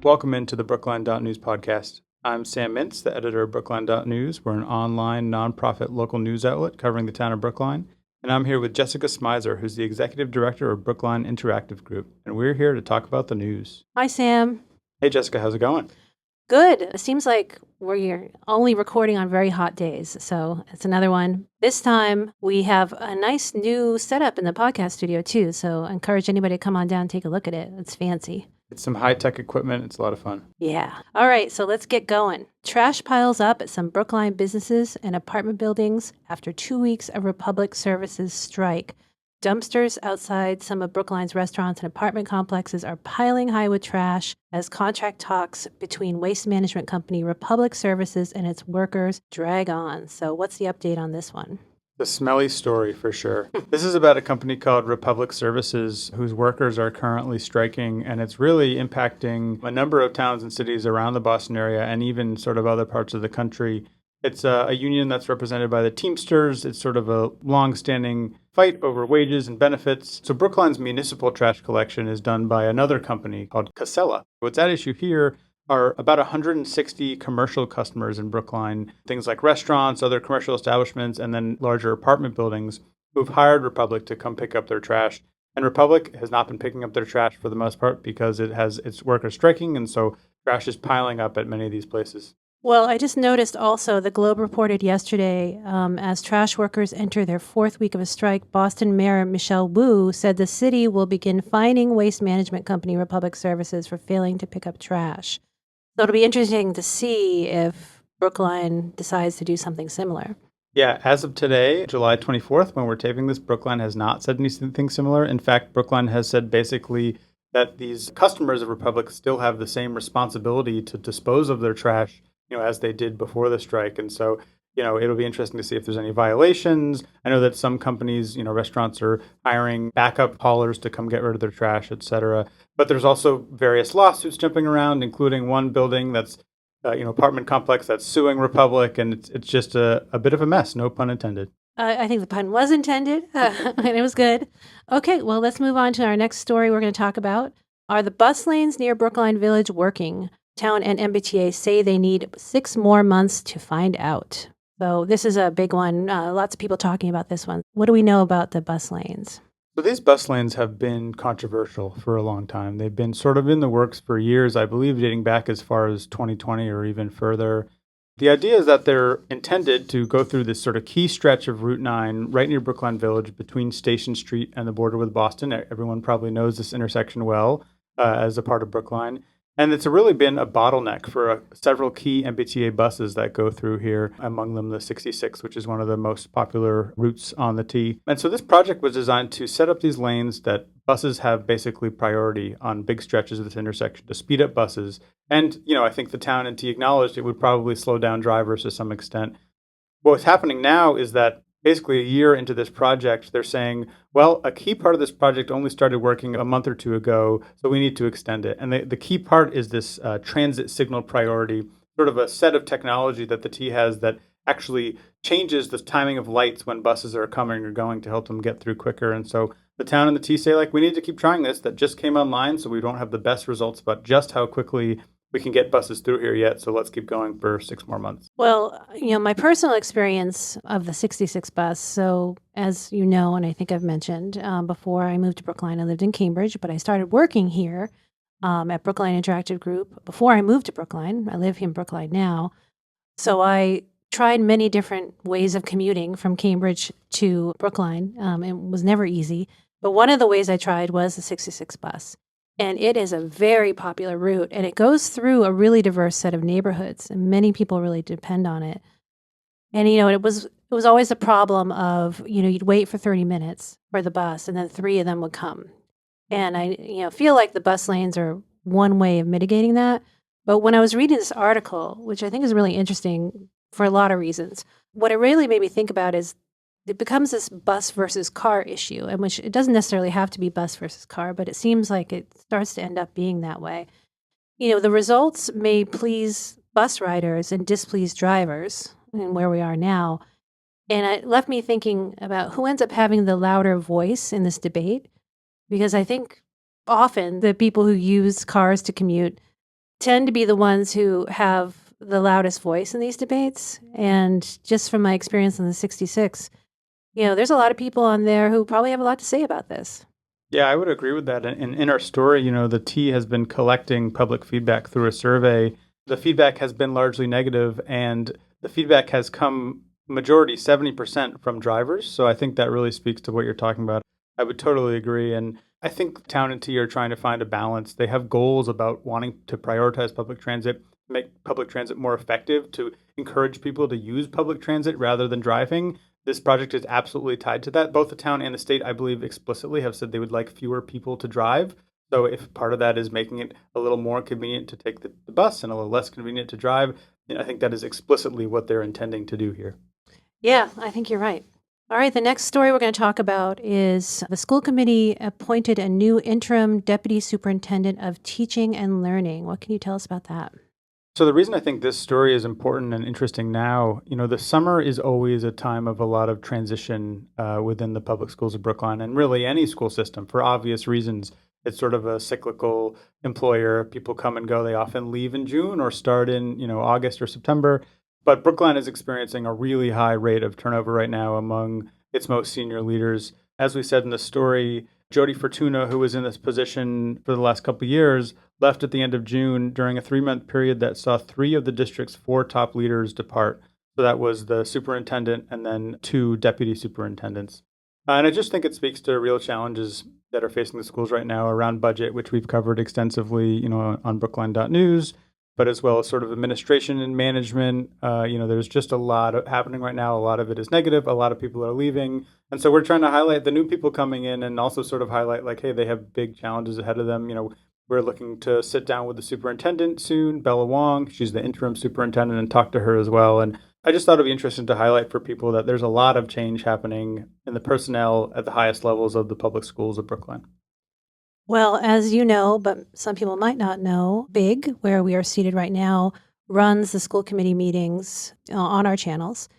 Welcome into the Brookline.News podcast. I'm Sam Mintz, the editor of Brookline.News. We're an online, nonprofit local news outlet covering the town of Brookline. And I'm here with Jessica Smizer, who's the executive director of Brookline Interactive Group. And we're here to talk about the news. Hi, Sam. Hey, Jessica, how's it going? Good. It seems like we're only recording on very hot days, so it's another one. This time, we have a nice new setup in the podcast studio, too, so I encourage anybody to come on down and take a look at it. It's fancy. It's some high-tech equipment. It's a lot of fun. Yeah. All right, so let's get going. Trash piles up at some Brookline businesses and apartment buildings after 2 weeks of Republic Services strike. Dumpsters outside some of Brookline's restaurants and apartment complexes are piling high with trash as contract talks between waste management company Republic Services and its workers drag on. So what's the update on this one? The smelly story, for sure. This is about a company called Republic Services, whose workers are currently striking, and it's really impacting a number of towns and cities around the Boston area and even sort of other parts of the country. It's a union that's represented by the Teamsters. It's sort of a long-standing fight over wages and benefits. So Brookline's municipal trash collection is done by another company called Casella. What's at issue here are about 160 commercial customers in Brookline, things like restaurants, other commercial establishments, and then larger apartment buildings who've hired Republic to come pick up their trash. And Republic has not been picking up their trash for the most part because it has its workers striking, and so trash is piling up at many of these places. Well, I just noticed also the Globe reported yesterday as trash workers enter their fourth week of a strike, Boston Mayor Michelle Wu said the city will begin fining waste management company Republic Services for failing to pick up trash. So it'll be interesting to see if Brookline decides to do something similar. Yeah, as of today, July 24th, when we're taping this, Brookline has not said anything similar. In fact, Brookline has said basically that these customers of Republic still have the same responsibility to dispose of their trash as they did before the strike. And so, it'll be interesting to see if there's any violations. I know that some companies, restaurants are hiring backup haulers to come get rid of their trash, et cetera. But there's also various lawsuits jumping around, including one building that's, apartment complex that's suing Republic. And it's just a bit of a mess, no pun intended. I think the pun was intended, and it was good. Okay, well, let's move on to our next story we're going to talk about. Are the bus lanes near Brookline Village working? Town and MBTA say they need 6 more months to find out. So this is a big one. Lots of people talking about this one. What do we know about the bus lanes? So these bus lanes have been controversial for a long time. They've been sort of in the works for years, I believe, dating back as far as 2020 or even further. The idea is that they're intended to go through this sort of key stretch of Route 9 right near Brookline Village between Station Street and the border with Boston. Everyone probably knows this intersection well as a part of Brookline. And it's really been a bottleneck for several key MBTA buses that go through here, among them the 66, which is one of the most popular routes on the T. And so this project was designed to set up these lanes that buses have basically priority on big stretches of this intersection to speed up buses. And, I think the town and T acknowledged it would probably slow down drivers to some extent. What's happening now is that basically a year into this project, they're saying, well, a key part of this project only started working a month or two ago, so we need to extend it. And the key part is this transit signal priority, sort of a set of technology that the T has that actually changes the timing of lights when buses are coming or going to help them get through quicker. And so the town and the T say, we need to keep trying this. That just came online, so we don't have the best results about just how quickly we can get buses through here yet, so let's keep going for 6 more months. Well, my personal experience of the 66 bus, so as you know, and I think I've mentioned, before I moved to Brookline, I lived in Cambridge, but I started working here at Brookline Interactive Group before I moved to Brookline. I live here in Brookline now. So I tried many different ways of commuting from Cambridge to Brookline. It was never easy. But one of the ways I tried was the 66 bus. And it is a very popular route, and it goes through a really diverse set of neighborhoods, and many people really depend on it. And, it was always a problem of, you'd wait for 30 minutes for the bus, and then 3 of them would come. And I, feel like the bus lanes are one way of mitigating that. But when I was reading this article, which I think is really interesting for a lot of reasons, what it really made me think about is it becomes this bus versus car issue, and which it doesn't necessarily have to be bus versus car, but it seems like it starts to end up being that way. The results may please bus riders and displease drivers, and where we are now. And it left me thinking about who ends up having the louder voice in this debate, because I think often the people who use cars to commute tend to be the ones who have the loudest voice in these debates. And just from my experience in the 66, there's a lot of people on there who probably have a lot to say about this. Yeah, I would agree with that. And in our story, the T has been collecting public feedback through a survey. The feedback has been largely negative, and the feedback has come majority 70% from drivers. So I think that really speaks to what you're talking about. I would totally agree. And I think Town and T are trying to find a balance. They have goals about wanting to prioritize public transit, make public transit more effective, to encourage people to use public transit rather than driving. This project is absolutely tied to that. Both the town and the state, I believe, explicitly have said they would like fewer people to drive. So if part of that is making it a little more convenient to take the bus and a little less convenient to drive, I think that is explicitly what they're intending to do here. Yeah, I think you're right. All right, the next story we're going to talk about is the school committee appointed a new interim deputy superintendent of teaching and learning. What can you tell us about that? So the reason I think this story is important and interesting now, the summer is always a time of a lot of transition within the public schools of Brookline and really any school system for obvious reasons. It's sort of a cyclical employer. People come and go. They often leave in June or start in, August or September. But Brookline is experiencing a really high rate of turnover right now among its most senior leaders. As we said in the story, Jody Fortuna, who was in this position for the last couple of years, left at the end of June during a 3-month period that saw 3 of the district's 4 top leaders depart. So that was the superintendent and then 2 deputy superintendents. And I just think it speaks to real challenges that are facing the schools right now around budget, which we've covered extensively, on brookline.news, but as well as sort of administration and management. There's just a lot happening right now. A lot of it is negative. A lot of people are leaving. And so we're trying to highlight the new people coming in and also sort of highlight like, hey, they have big challenges ahead of them. We're looking to sit down with the superintendent soon, Bella Wong. She's the interim superintendent, and talk to her as well. And I just thought it'd be interesting to highlight for people that there's a lot of change happening in the personnel at the highest levels of the public schools of Brookline. Well, as you know, but some people might not know, Big, where we are seated right now, runs the school committee meetings on our channels.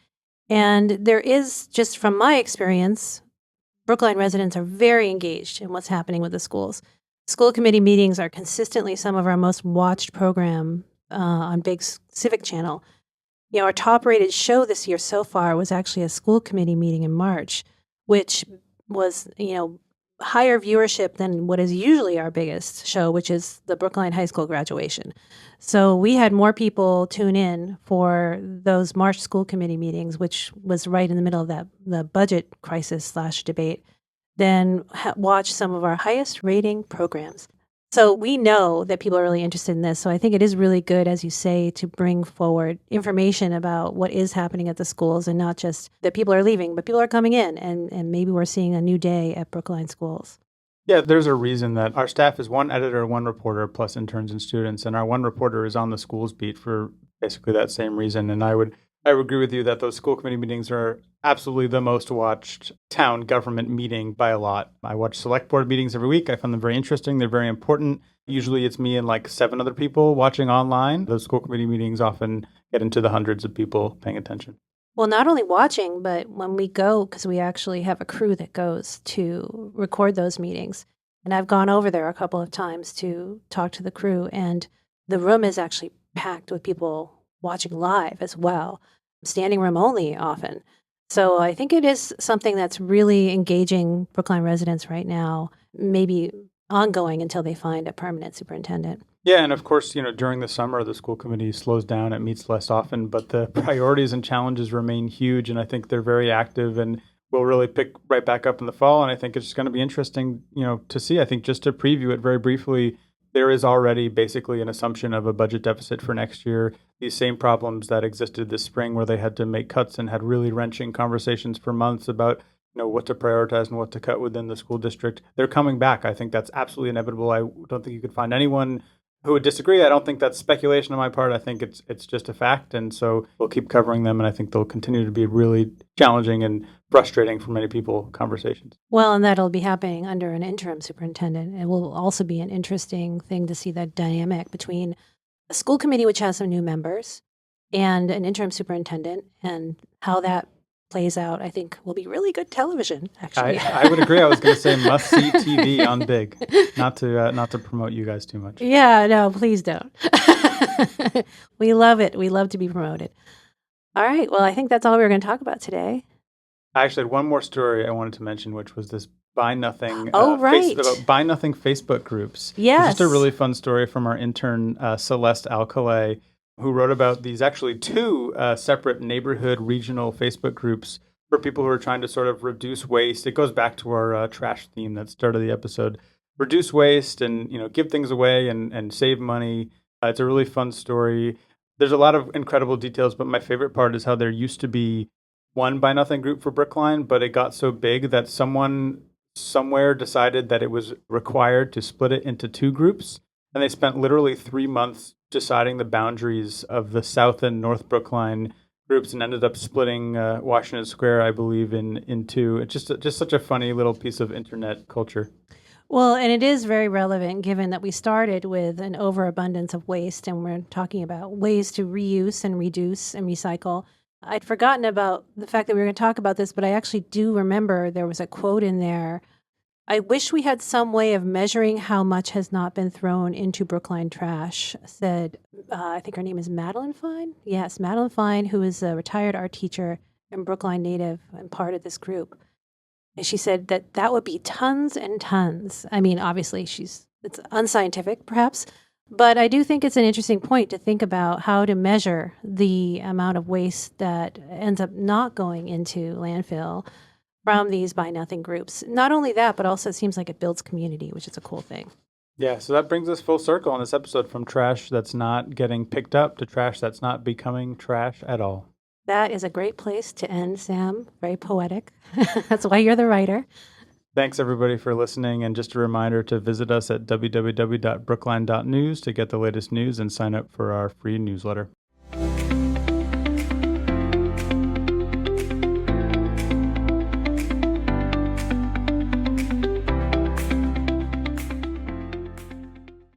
And there is, just from my experience, Brookline residents are very engaged in what's happening with the schools. School committee meetings are consistently some of our most watched program on Big's Civic channel. Our top rated show this year so far was actually a school committee meeting in March, which was, higher viewership than what is usually our biggest show, which is the Brookline High School graduation. So we had more people tune in for those March school committee meetings, which was right in the middle of the budget crisis / debate, than watch some of our highest rating programs. So we know that people are really interested in this. So I think it is really good, as you say, to bring forward information about what is happening at the schools and not just that people are leaving, but people are coming in and maybe we're seeing a new day at Brookline schools. Yeah, there's a reason that our staff is 1 editor, 1 reporter, plus interns and students, and our 1 reporter is on the schools beat for basically that same reason. And I would agree with you that those school committee meetings are absolutely the most watched town government meeting by a lot. I watch select board meetings every week. I find them very interesting. They're very important. Usually it's me and like 7 other people watching online. Those school committee meetings often get into the hundreds of people paying attention. Well, not only watching, but when we go, because we actually have a crew that goes to record those meetings. And I've gone over there a couple of times to talk to the crew, and the room is actually packed with people watching live as well, standing room only often. So I think it is something that's really engaging Brookline residents right now, maybe ongoing until they find a permanent superintendent. Yeah, and of course, during the summer, the school committee slows down. It meets less often, but the priorities and challenges remain huge. And I think they're very active and will really pick right back up in the fall. And I think it's just going to be interesting, to see. I think just to preview it very briefly, there is already basically an assumption of a budget deficit for next year. These same problems that existed this spring where they had to make cuts and had really wrenching conversations for months about what to prioritize and what to cut within the school district. They're coming back. I think that's absolutely inevitable. I don't think you could find anyone who would disagree. I don't think that's speculation on my part. I think it's just a fact. And so we'll keep covering them. And I think they'll continue to be really challenging and frustrating for many people conversations. Well, and that'll be happening under an interim superintendent. It will also be an interesting thing to see that dynamic between a school committee, which has some new members, and an interim superintendent, and how that plays out, I think will be really good television, actually. I would agree. I was going to say must see TV on big, not to promote you guys too much. Yeah, no, please don't. We love it. We love to be promoted. All right. Well, I think that's all we were going to talk about today. I actually had one more story I wanted to mention, which was this buy nothing. Oh, right. Buy nothing Facebook groups. Yes. It's just a really fun story from our intern Celeste Alcalay, who wrote about these actually two separate neighborhood regional Facebook groups for people who are trying to sort of reduce waste. It goes back to our trash theme that started the episode. Reduce waste and give things away and save money. It's a really fun story. There's a lot of incredible details, but my favorite part is how there used to be one buy nothing group for Brookline, but it got so big that someone somewhere decided that it was required to split it into two groups. And they spent literally 3 months deciding the boundaries of the South and North Brookline groups and ended up splitting Washington Square, I believe, in two. It's just such a funny little piece of internet culture. Well, and it is very relevant given that we started with an overabundance of waste and we're talking about ways to reuse and reduce and recycle. I'd forgotten about the fact that we were going to talk about this, but I actually do remember there was a quote in there. I wish we had some way of measuring how much has not been thrown into Brookline trash, said, I think her name is Madeline Fine. Yes, Madeline Fine, who is a retired art teacher and Brookline native and part of this group. And she said that would be tons and tons. I mean, obviously, it's unscientific, perhaps, but I do think it's an interesting point to think about how to measure the amount of waste that ends up not going into landfill from these buy nothing groups. Not only that, but also it seems like it builds community, which is a cool thing. Yeah, so that brings us full circle on this episode from trash that's not getting picked up to trash that's not becoming trash at all. That is a great place to end, Sam. Very poetic. That's why you're the writer. Thanks, everybody, for listening. And just a reminder to visit us at www.brookline.news to get the latest news and sign up for our free newsletter.